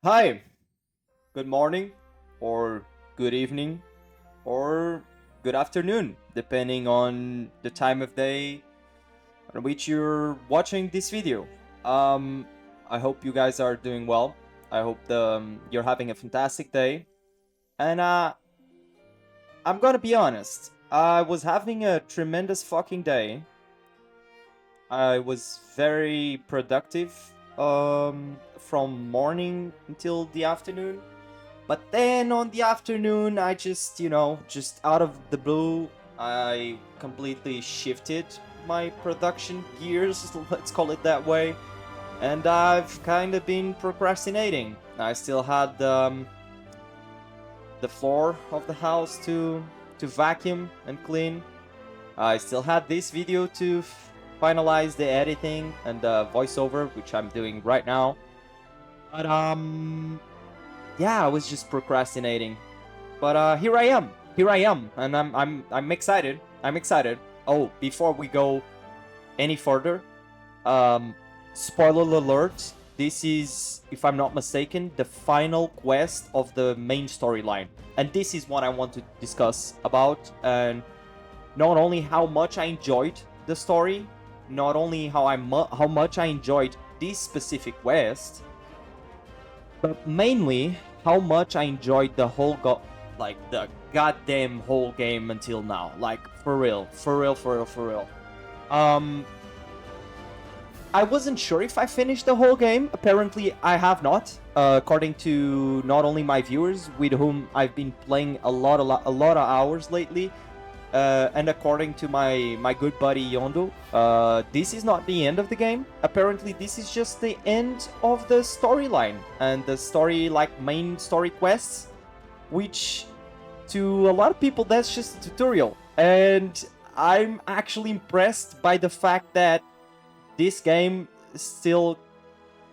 Hi, good morning, or good evening, or good afternoon, depending on the time of day on which you're watching this video. Um, I hope you guys are doing well. I hope you're having a fantastic day. And I'm gonna be honest, I was having a tremendous fucking day. I was very productive from morning until the afternoon. But then on the afternoon, I just, just out of the blue, I completely shifted my production gears, let's call it that way. And I've kind of been procrastinating. I still had the floor of the house to vacuum and clean. I still had this video to finalize the editing and the voiceover, which I'm doing right now. But yeah, I was just procrastinating. But here I am. Here I am, and I'm excited. I'm excited. Oh, before we go any further, um, spoiler alert. This is, if I'm not mistaken, the final quest of the main storyline, and this is what I want to discuss about. And not only how much I enjoyed the story, not only how much I enjoyed this specific quest, but mainly how much I enjoyed the like the goddamn whole game until now. Like for real, for real, for real, for real. Um, I wasn't sure if I finished the whole game. Apparently, I have not. According to not only my viewers, with whom I've been playing a lot of hours lately, and according to my good buddy Yondo, this is not the end of the game. Apparently, this is just the end of the storyline and the story, like main story quests, which to a lot of people that's just a tutorial. And I'm actually impressed by the fact that this game still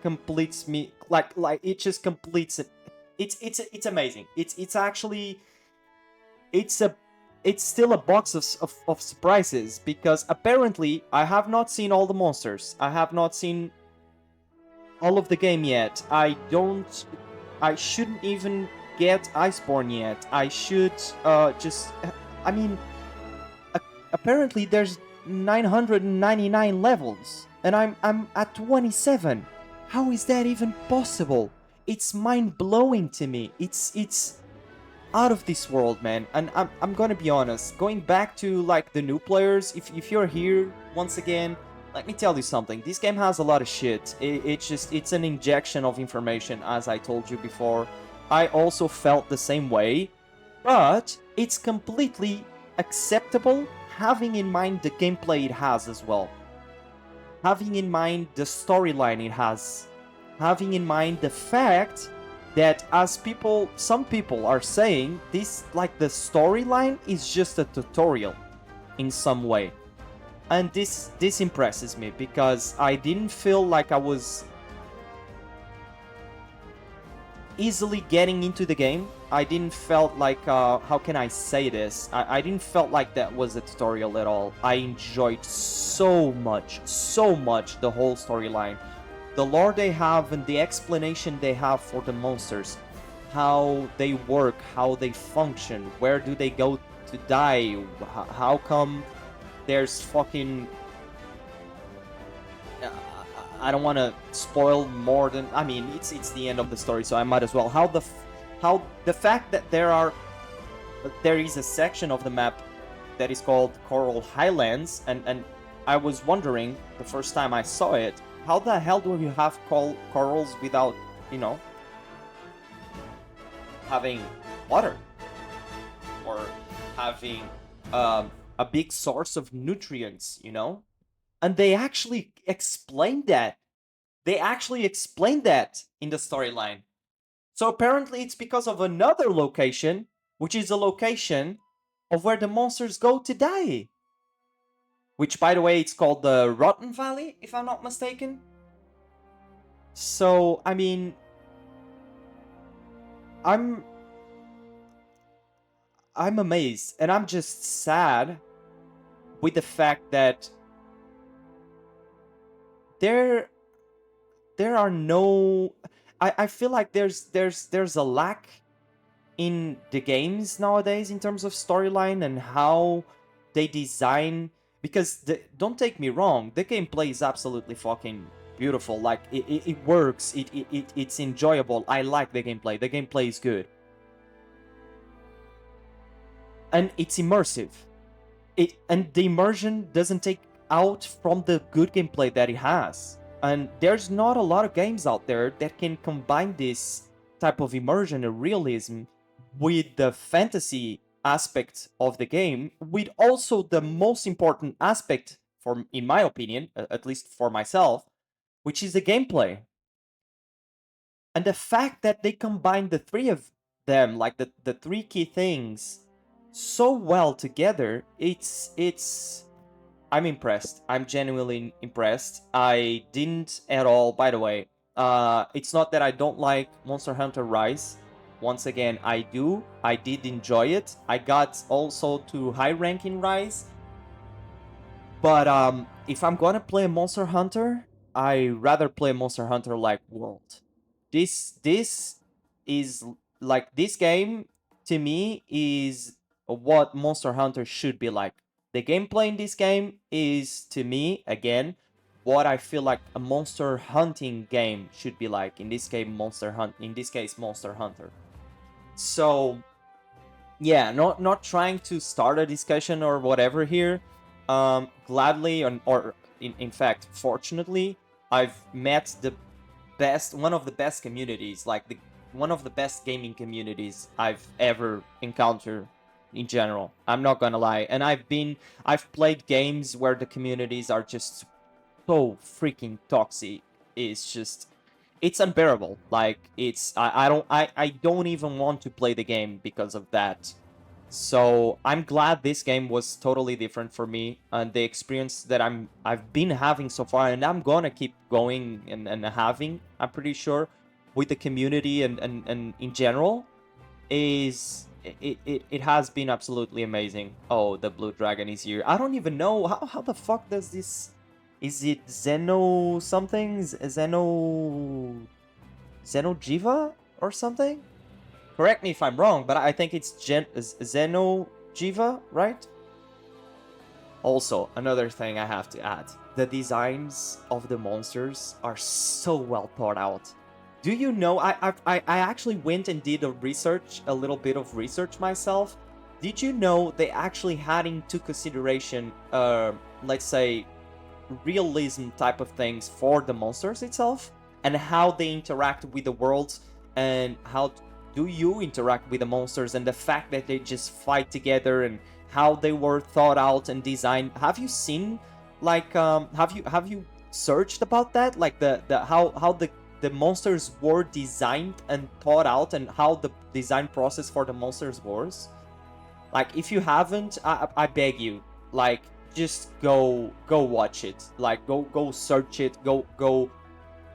completes me, like it just completes it. It's amazing. It's actually it's a it's still a box of surprises, because apparently I have not seen all the monsters. I have not seen all of the game yet. I shouldn't even get Iceborne yet. I should just I mean a- apparently there's 999 levels and I'm at 27. How is that even possible? It's mind-blowing to me. It's out of this world, man. And I'm gonna be honest, going back to like the new players, if you're here once again, let me tell you something. This game has a lot of shit. It's an injection of information, as I told you before. I also felt the same way, but it's completely acceptable, having in mind the gameplay it has as well, having in mind the storyline it has, having in mind the fact that, as some people are saying, this, like, the storyline is just a tutorial in some way. And this impresses me, because I didn't feel like I was easily getting into the game. I didn't felt like, how can I say this? I didn't felt like that was a tutorial at all. I enjoyed so much the whole storyline, the lore they have, and the explanation they have for the monsters, how they work, how they function, where do they go to die, how come there's fucking I don't want to spoil more than, I mean, it's the end of the story, so I might as well. How the fact that there is a section of the map that is called Coral Highlands, and I was wondering the first time I saw it, how the hell do you have corals without, you know, having water, or having a big source of nutrients, you know? And they actually explained that. They actually explained that in the storyline. So apparently it's because of another location, which is a location of where the monsters go to die. Which, by the way, it's called the Rotten Valley, if I'm not mistaken. So, I mean, I'm I'm amazed, and I'm just sad with the fact that there there are no, I feel like there's a lack in the games nowadays in terms of storyline and how they design. Because don't take me wrong, the gameplay is absolutely fucking beautiful. Like it works, it's enjoyable. I like the gameplay. The gameplay is good and it's immersive. And the immersion doesn't take out from the good gameplay that it has. And there's not a lot of games out there that can combine this type of immersion and realism with the fantasy aspect of the game, with also the most important aspect, for in my opinion, at least for myself, which is the gameplay. And the fact that they combine the three of them, like the three key things, so well together, it's I'm impressed. I'm genuinely impressed. I didn't at all, by the way. It's not that I don't like Monster Hunter Rise. Once again, I do. I did enjoy it. I got also to high rank in Rise. But if I'm gonna play a Monster Hunter, I rather play Monster Hunter like World. This is like, this game to me is what Monster Hunter should be like. The gameplay in this game is, to me, again, what I feel like a monster hunting game should be like. In this game, Monster Hunter. So yeah, not trying to start a discussion or whatever here. Gladly, or in fact, fortunately, I've met the best, one of the best communities, like one of the best gaming communities I've ever encountered in general. I'm not gonna lie. And I've played games where the communities are just so freaking toxic. It's just, it's unbearable. Like, I don't even want to play the game because of that. So I'm glad this game was totally different for me, and the experience that I've been having so far, and I'm gonna keep going and having, I'm pretty sure, with the community and in general, is it has been absolutely amazing. Oh, the blue dragon is here. I don't even know how the fuck does this, is it Zeno something? Xenojiva or something? Correct me if I'm wrong, but I think it's Xenojiva, right? Also, another thing I have to add. The designs of the monsters are so well thought out. Do you know, I actually went and did a little bit of research myself. Did you know they actually had into consideration, let's say, realism type of things for the monsters itself, and how they interact with the world, and how do you interact with the monsters, and the fact that they just fight together, and how they were thought out and designed. Have you seen, like, have you searched about that, like the how the monsters were designed and thought out, and how the design process for the monsters was? Like, if you haven't, I beg you, like, just go watch it. Like, go search it. Go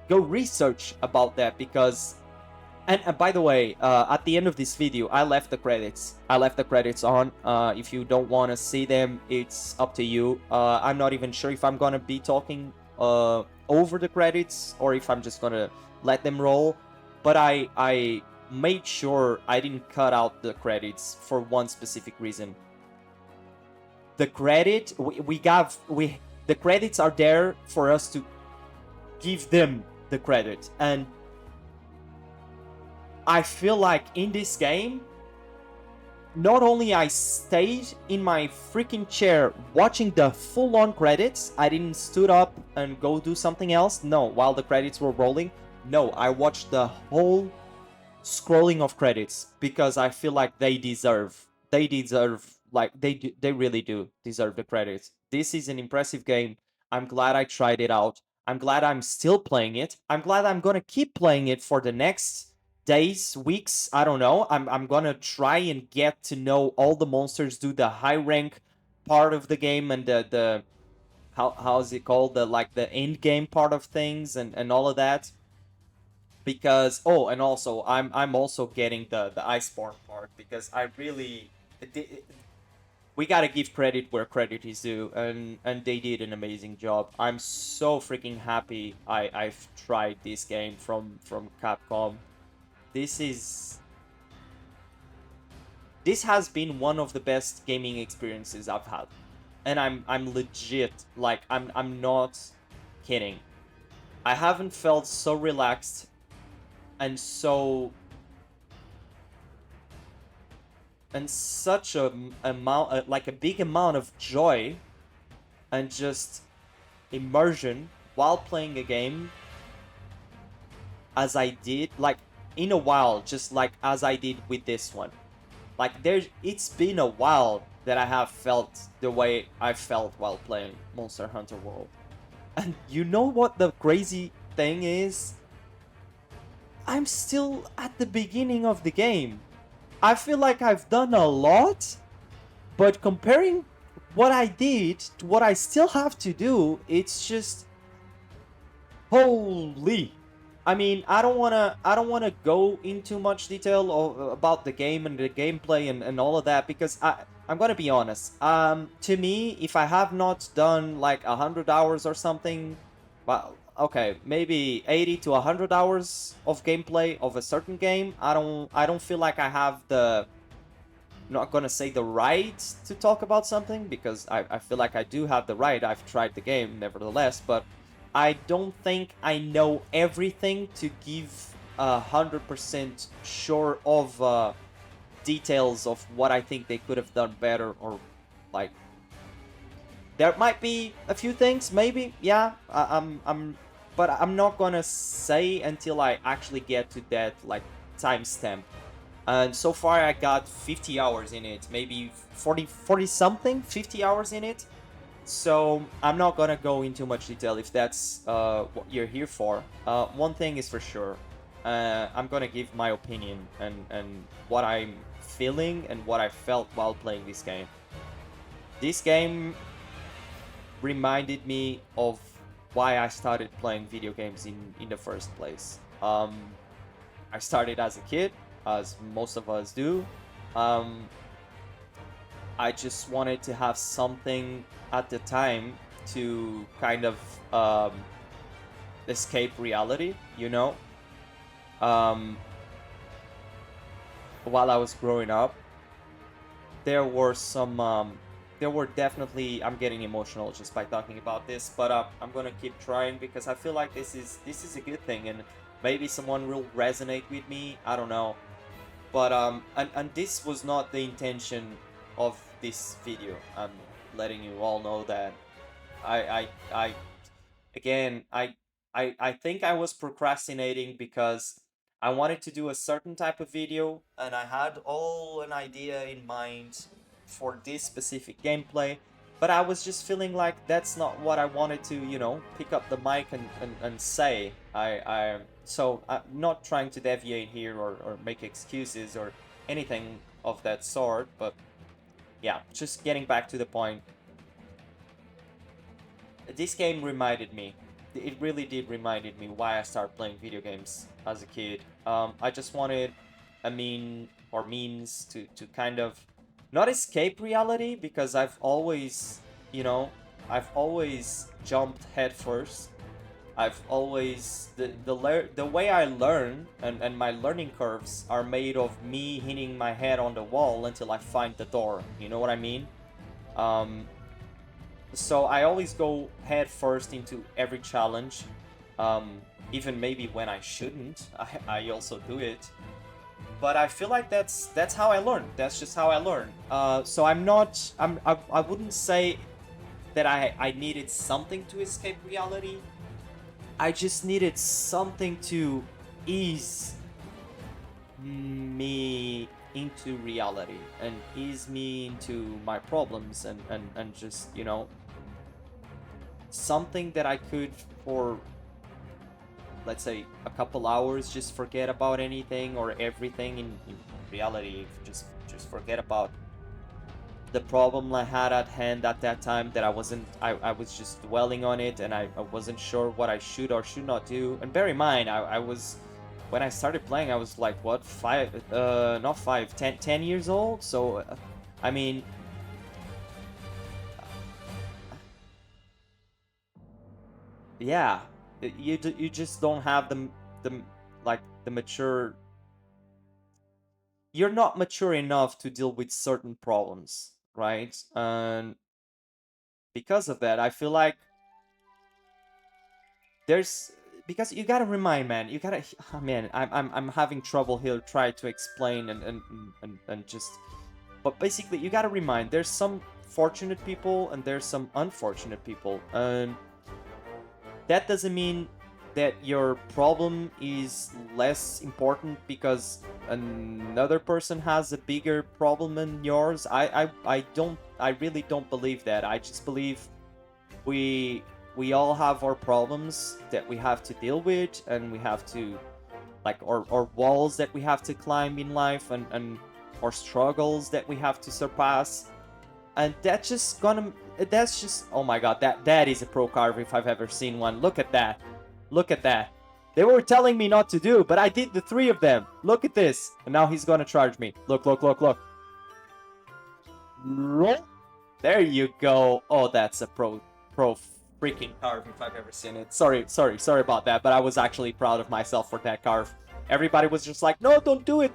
research about that, because, and by the way, at the end of this video, I left the credits. I left the credits on. If you don't want to see them, it's up to you. I'm not even sure if I'm gonna be talking over the credits, or if I'm just gonna let them roll. But I made sure I didn't cut out the credits for one specific reason. The credit the credits are there for us to give them the credit, and I feel like in this game, not only I stayed in my freaking chair watching the full-on credits, I didn't stood up and go do something else. No, while the credits were rolling, no, I watched the whole scrolling of credits, because I feel like they deserve, like, they really do deserve the credits. This is an impressive game. I'm glad I tried it out. I'm glad I'm still playing it. I'm glad I'm gonna keep playing it for the next days, weeks, I don't know. I'm gonna try and get to know all the monsters, do the high rank part of the game, and the how is it called, the, like, the end game part of things, and all of that. Because, oh, and also I'm also getting the Iceborne part, because I really we gotta give credit where credit is due, and they did an amazing job. I'm so freaking happy I've tried this game from Capcom. This has been one of the best gaming experiences I've had, and I'm legit, like, I'm not kidding. I haven't felt so relaxed and such a amount, like a big amount of joy and just immersion while playing a game as I did, like, in a while, just like as I did with this one. Like, it's been a while that I have felt the way I felt while playing Monster Hunter World. And you know what the crazy thing is? I'm still at the beginning of the game. I feel like I've done a lot, but comparing what I did to what I still have to do, it's just holy. I mean, I don't wanna go into much detail about the game and the gameplay and all of that, because I'm gonna be honest. To me, if I have not done like 100 hours or something, well, okay, maybe 80 to 100 hours of gameplay of a certain game, I don't feel like I have the, not gonna say the right to talk about something, because I feel like I do have the right. I've tried the game nevertheless, but I don't think I know everything to give 100% sure of details of what I think they could have done better, or like, there might be a few things, maybe, yeah. But I'm not gonna say until I actually get to that like timestamp. And so far I got 50 hours in it, maybe 40 something, 50 hours in it. So I'm not gonna go into much detail if that's what you're here for. One thing is for sure, I'm gonna give my opinion and what I'm feeling and what I felt while playing this game. This game reminded me of why I started playing video games in the first place. I started as a kid, as most of us do. I just wanted to have something at the time to kind of escape reality, you know? Um, while I was growing up, there were there were definitely, I'm getting emotional just by talking about this, but I'm gonna keep trying because I feel like this is a good thing, and maybe someone will resonate with me, I don't know. But and this was not the intention of this video. I'm letting you all know that I again, I think I was procrastinating because I wanted to do a certain type of video, and I had all an idea in mind for this specific gameplay, but I was just feeling like that's not what I wanted to, you know, pick up the mic and say. So I'm not trying to deviate here or make excuses or anything of that sort, but yeah, just getting back to the point. This game reminded me, it really did reminded me why I started playing video games as a kid. I just wanted a means to kind of not escape reality, because I've always, you know, I've always jumped head first. I've always, the way I learn and my learning curves are made of me hitting my head on the wall until I find the door. You know what I mean? So I always go head first into every challenge, even maybe when I shouldn't. I also do it, but I feel like that's how I learn. That's just how I learn. So I wouldn't say that I needed something to escape reality. I just needed something to ease me into reality and ease me into my problems and just, you know, something that I could, for let's say a couple hours, just forget about anything or everything in reality. Just forget about the problem I had at hand at that time, that I was just dwelling on it, and I wasn't sure what I should or should not do. And bear in mind, I was, when I started playing, I was like, what, 10 years old? So, I mean, yeah, you just don't have the like the mature. You're not mature enough to deal with certain problems, right? And because of that, I feel like there's because you gotta remind, man. You gotta, man. I'm having trouble here try to explain and just. But basically, you gotta remind. There's some fortunate people and there's some unfortunate people, and that doesn't mean that your problem is less important because another person has a bigger problem than yours. I really don't believe that. I just believe we we all have our problems that we have to deal with, and we have to like or walls that we have to climb in life, and or struggles that we have to surpass. And that's just, oh my god, that is a pro carve if I've ever seen one. Look at that. Look at that. They were telling me not to do, but I did the 3 of them. Look at this. And now he's gonna charge me. Look, look, look, look. Roll. There you go. Oh, that's a pro freaking carve if I've ever seen it. Sorry about that, but I was actually proud of myself for that carve. Everybody was just like, no, don't do it.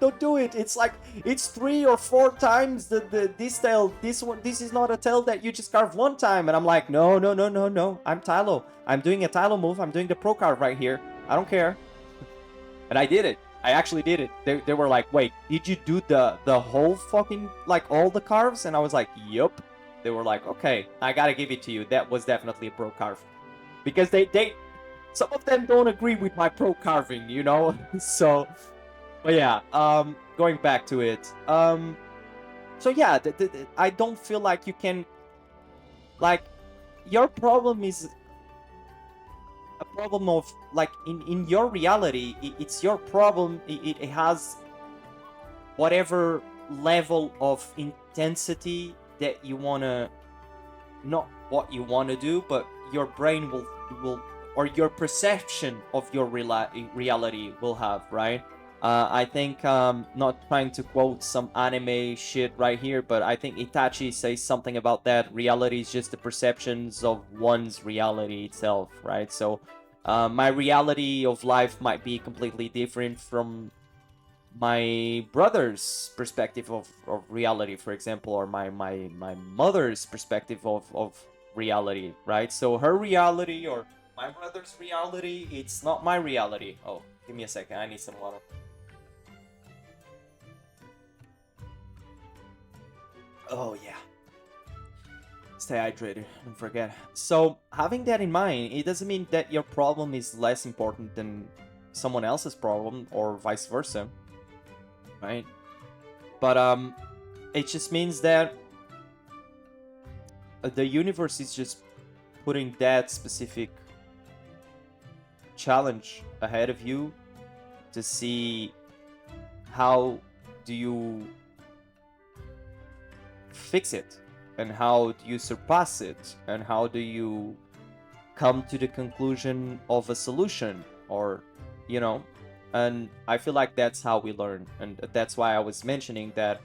It's like, it's 3 or 4 times this tail. This is not a tail that you just carve one time. And I'm like, no. I'm Tylo. I'm doing a Tylo move. I'm doing the pro carve right here. I don't care. And I did it. I actually did it. They were like, wait, did you do the whole fucking, like, all the carves? And I was like, yup. They were like, okay, I gotta give it to you. That was definitely a pro carve. Because they some of them don't agree with my pro carving, you know? So, but yeah, going back to it. So yeah, I don't feel like you can, like, your problem is a problem of, like, in your reality, it's your problem. It has whatever level of intensity that you want to, not what you want to do, but your brain will or your perception of your reality will have, right? I think, not trying to quote some anime shit right here, but I think Itachi says something about that. Reality is just the perceptions of one's reality itself, right? So my reality of life might be completely different from my brother's perspective of reality, for example, or my mother's perspective of reality, right? So her reality or my brother's reality, it's not my reality. Oh, give me a second, I need some water. Oh yeah, stay hydrated, don't forget. So having that in mind, it doesn't mean that your problem is less important than someone else's problem or vice versa, right? But it just means that the universe is just putting that specific challenge ahead of you to see how do you fix it, and how do you surpass it, and how do you come to the conclusion of a solution, or, you know. And I feel like that's how we learn, and that's why I was mentioning that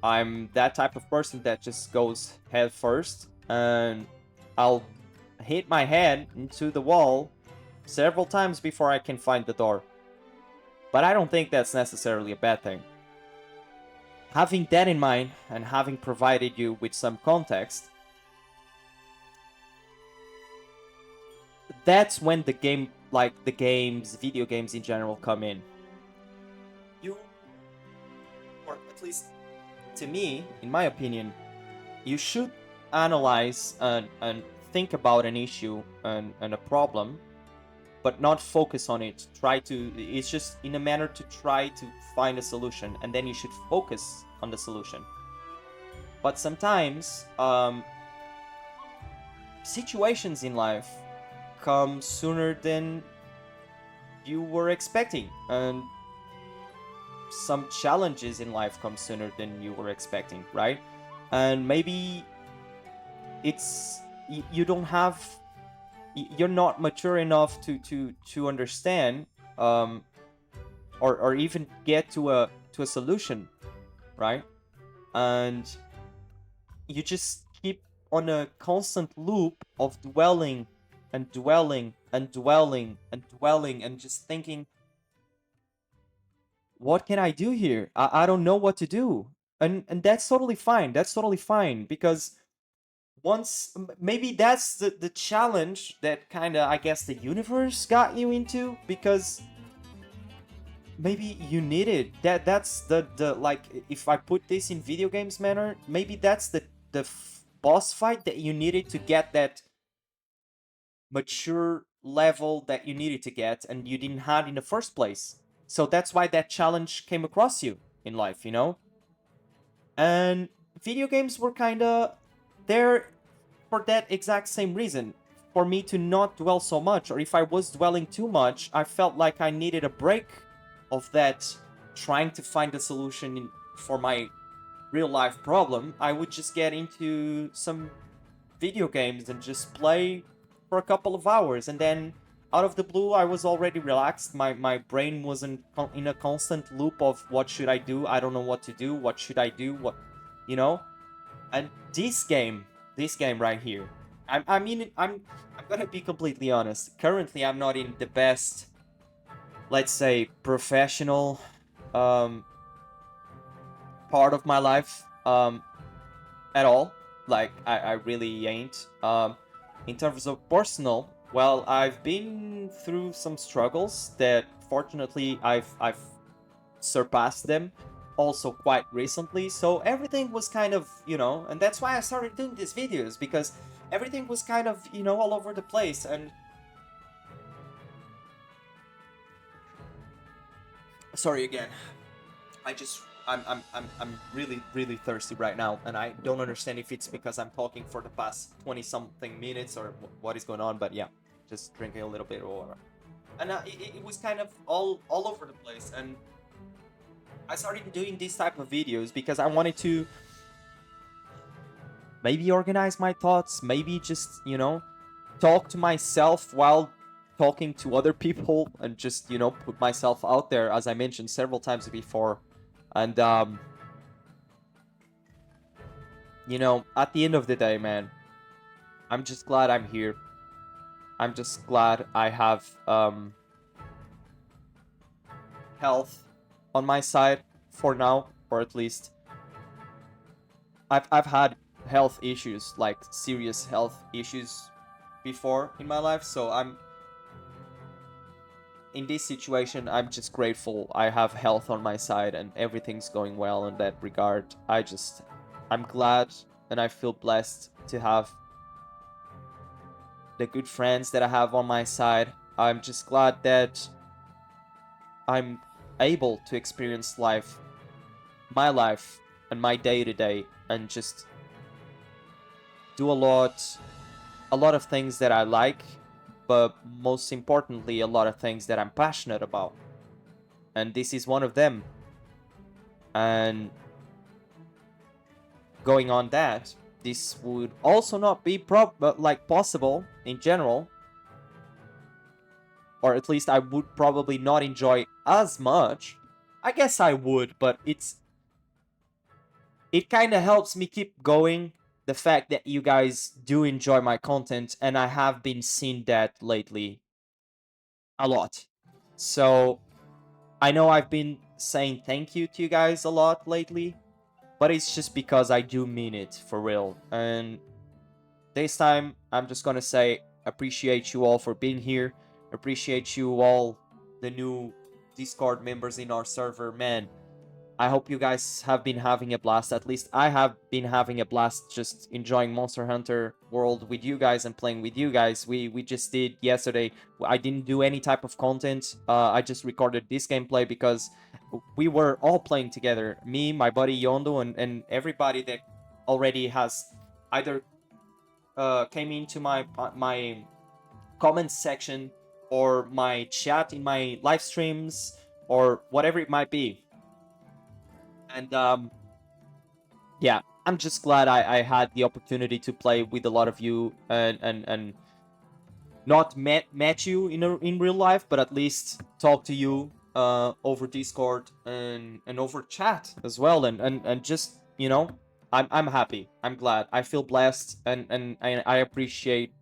I'm that type of person that just goes head first, and I'll hit my head into the wall several times before I can find the door. But I don't think that's necessarily a bad thing. Having that in mind, and having provided you with some context, that's when the game, like the games, video games in general, come in. You, or at least to me, in my opinion, you should analyze and think about an issue and a problem, but not focus on it. Try to, it's just in a manner to try to find a solution, and then you should focus on the solution. But sometimes situations in life come sooner than you were expecting, and some challenges in life come sooner than you were expecting, right? And maybe it's, you don't have, you're not mature enough to understand, or even get to a solution, right? And you just keep on a constant loop of dwelling and dwelling and dwelling and dwelling and just thinking, what can I do here? I don't know what to do. And that's totally fine. That's totally fine because maybe that's the challenge that kind of, I guess, the universe got you into, because maybe you need it. That's the like, if I put this in video games manner, maybe that's the boss fight that you needed to get that mature level that you needed to get and you didn't have in the first place. So that's why that challenge came across you in life, you know? And video games were kind of there for that exact same reason, for me to not dwell so much, or if I was dwelling too much, I felt like I needed a break of that, trying to find a solution for my real life problem. I would just get into some video games and just play for a couple of hours, and then out of the blue I was already relaxed. My brain wasn't in a constant loop of what should I do, I don't know what to do, what should I do, what, you know? And this game right here, I'm gonna be completely honest. Currently, I'm not in the best, let's say, professional part of my life at all. Like, I really ain't. In terms of personal, well, I've been through some struggles that fortunately I've surpassed them also quite recently, so everything was kind of, you know, and that's why I started doing these videos, because everything was kind of, you know, all over the place. And sorry again, I'm really thirsty right now, and I don't understand if it's because I'm talking for the past 20 something minutes or what is going on, but yeah, just drinking a little bit of water. And it was kind of all over the place, and I started doing these type of videos because I wanted to maybe organize my thoughts, maybe just, you know, talk to myself while talking to other people, and just, you know, put myself out there, as I mentioned several times before. And you know, at the end of the day, man, I'm just glad I'm here. I'm just glad I have health on my side for now, or at least I've had health issues, like serious health issues before in my life, so I'm in this situation, I'm just grateful I have health on my side and everything's going well in that regard. I'm glad and I feel blessed to have the good friends that I have on my side. I'm just glad that I'm able to experience life, my life, and my day to day, and just do a lot of things that I like, but most importantly, a lot of things that I'm passionate about. And this is one of them. And going on that, this would also not be possible in general, or at least I would probably not enjoy as much. I guess I would, but it kind of helps me keep going, the fact that you guys do enjoy my content, and I have been seeing that lately a lot. So I know I've been saying thank you to you guys a lot lately, but it's just because I do mean it for real. And this time, I'm just gonna say appreciate you all for being here. Appreciate you all, the new Discord members in our server. Man, I hope you guys have been having a blast. At least I have been having a blast just enjoying Monster Hunter World with you guys and playing with you guys. We just did yesterday. I didn't do any type of content. I just recorded this gameplay because we were all playing together. Me, my buddy Yondo, and everybody that already has either came into my comments section or my chat in my live streams or whatever it might be. And yeah, I'm just glad I had the opportunity to play with a lot of you, and not met you in real life, but at least talk to you over Discord and over chat as well, and just, you know, I'm happy. I'm glad. I feel blessed, and I appreciate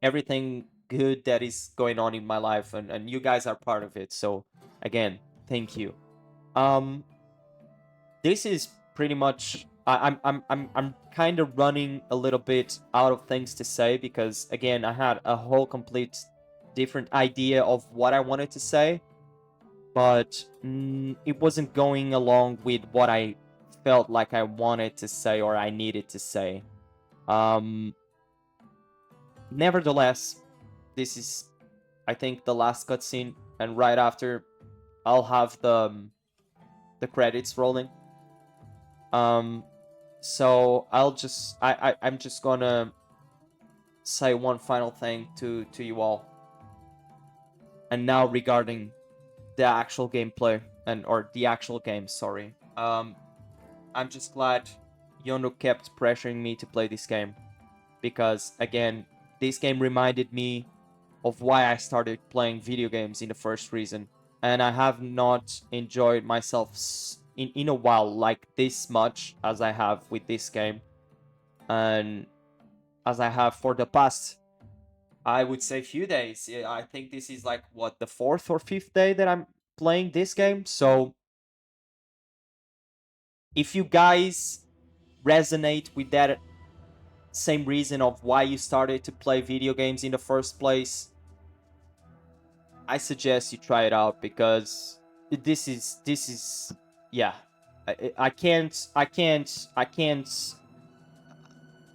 everything good that is going on in my life, and you guys are part of it. So again, thank you. Um, this is pretty much. I'm kind of running a little bit out of things to say because again, I had a whole complete different idea of what I wanted to say, but it wasn't going along with what I felt like I wanted to say or I needed to say. Nevertheless, this is, I think, the last cutscene, and right after, I'll have the credits rolling. So I'm just gonna say one final thing to you all. And now regarding the actual gameplay or the actual game, sorry. I'm just glad Yono kept pressuring me to play this game because again, this game reminded me of why I started playing video games in the first reason. And I have not enjoyed myself in a while like this much as I have with this game. And as I have for the past, I would say, few days. I think this is like, what, the 4th or 5th day that I'm playing this game. So if you guys resonate with that same reason of why you started to play video games in the first place, I suggest you try it out because this is yeah. I can't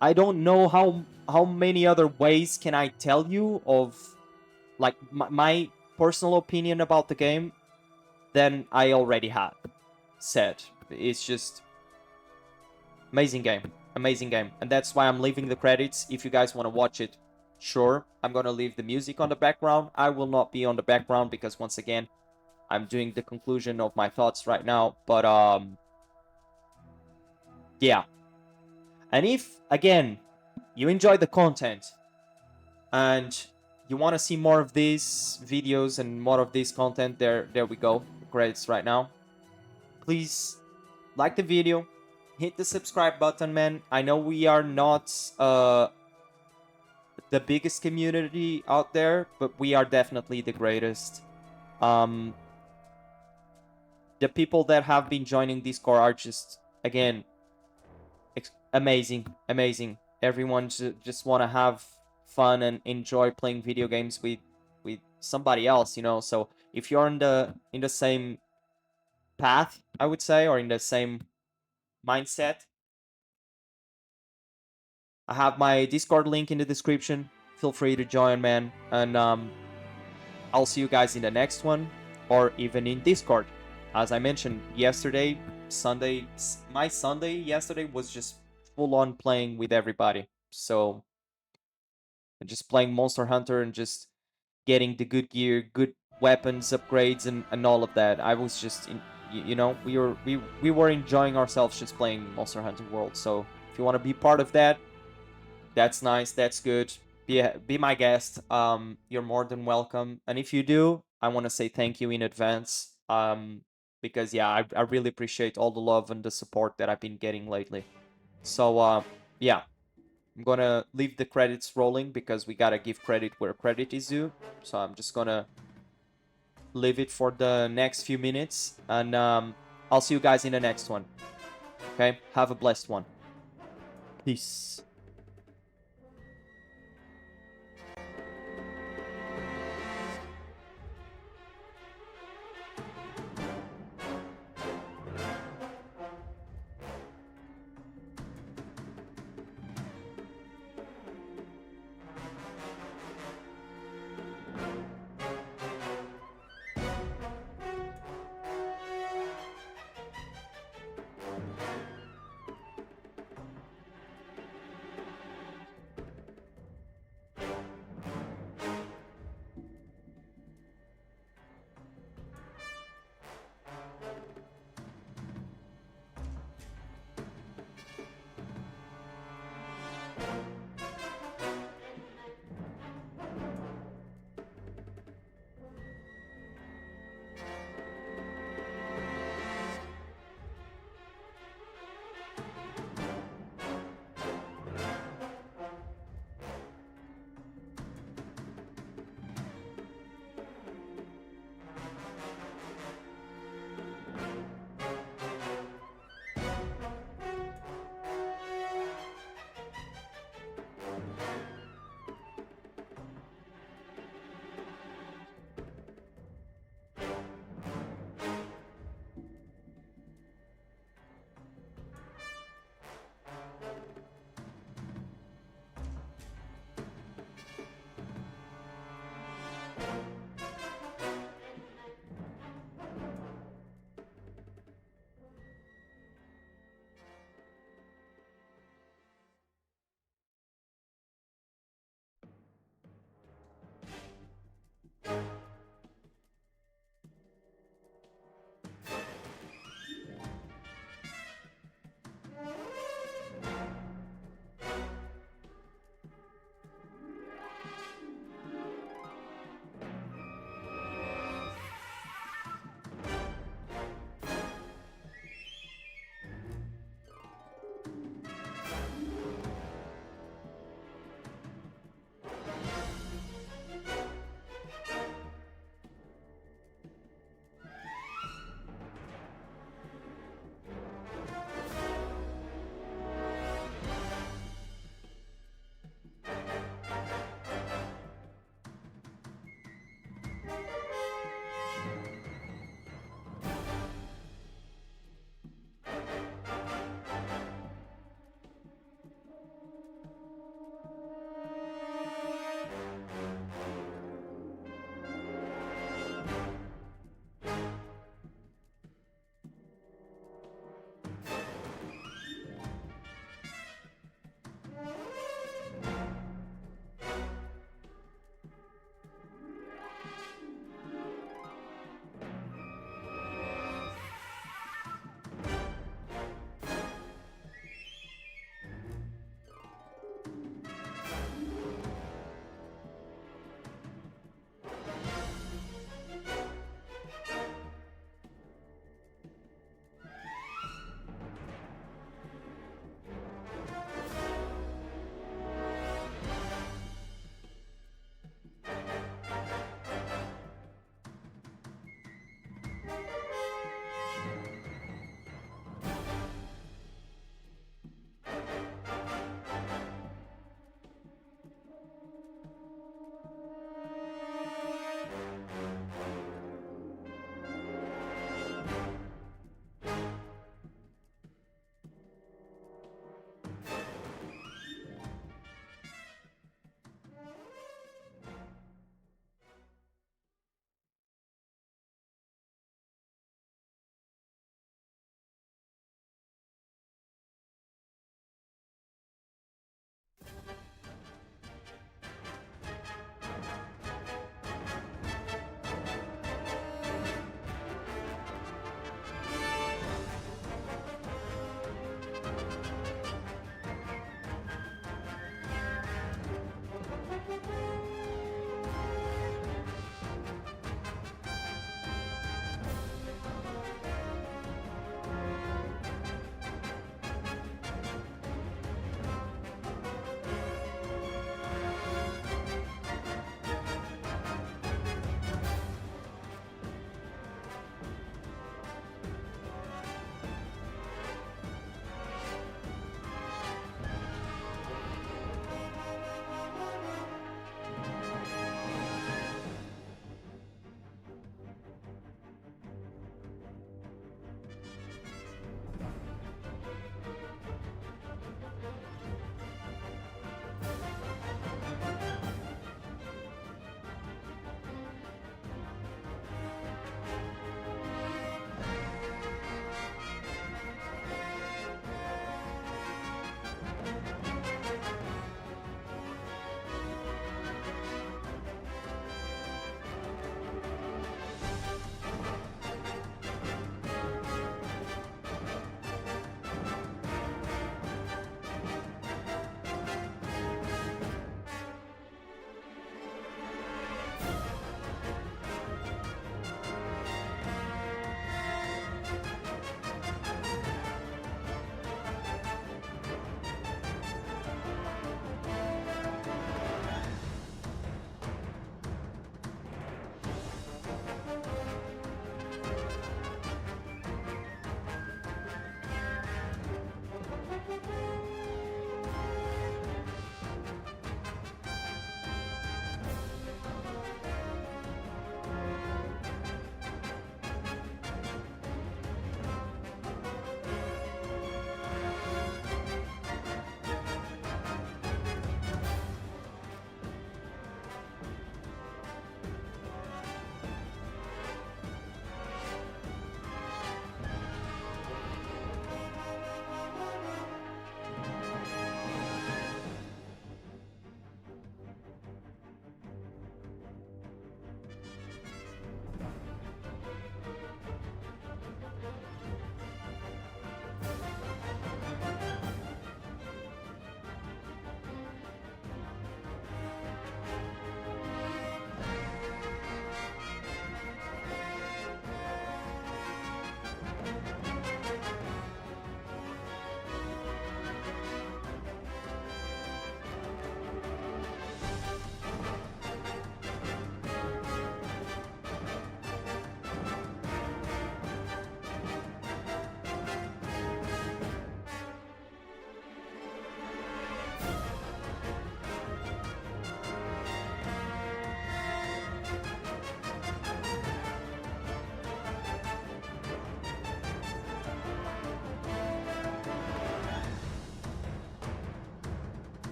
I don't know how many other ways can I tell you of like my personal opinion about the game than I already had said. It's just amazing game. Amazing game. And that's why I'm leaving the credits. If you guys want to watch it, sure. I'm going to leave the music on the background. I will not be on the background because once again, I'm doing the conclusion of my thoughts right now. But yeah. And if, again, you enjoy the content and you want to see more of these videos and more of this content, there we go. The credits right now. Please like the video, hit the subscribe button, man. I know we are not the biggest community out there, but we are definitely the greatest. The people that have been joining Discord are just, again, amazing, amazing. Everyone just want to have fun and enjoy playing video games with somebody else, you know. So if you're in the same path, I would say, or in the same mindset, I have my Discord link in the description. Feel free to join, man. And I'll see you guys in the next one, or even in Discord. As I mentioned yesterday, my Sunday yesterday was just full on playing with everybody. So just playing Monster Hunter and just getting the good gear, good weapons, upgrades, and all of that. I was just you know, we were enjoying ourselves just playing Monster Hunter World. So if you want to be part of that, that's nice. That's good. Be my guest. You're more than welcome. And if you do, I want to say thank you in advance. Because yeah, I really appreciate all the love and the support that I've been getting lately. So yeah, I'm gonna leave the credits rolling because we gotta give credit where credit is due. So I'm just gonna leave it for the next few minutes, and I'll see you guys in the next one. Okay, have a blessed one. Peace.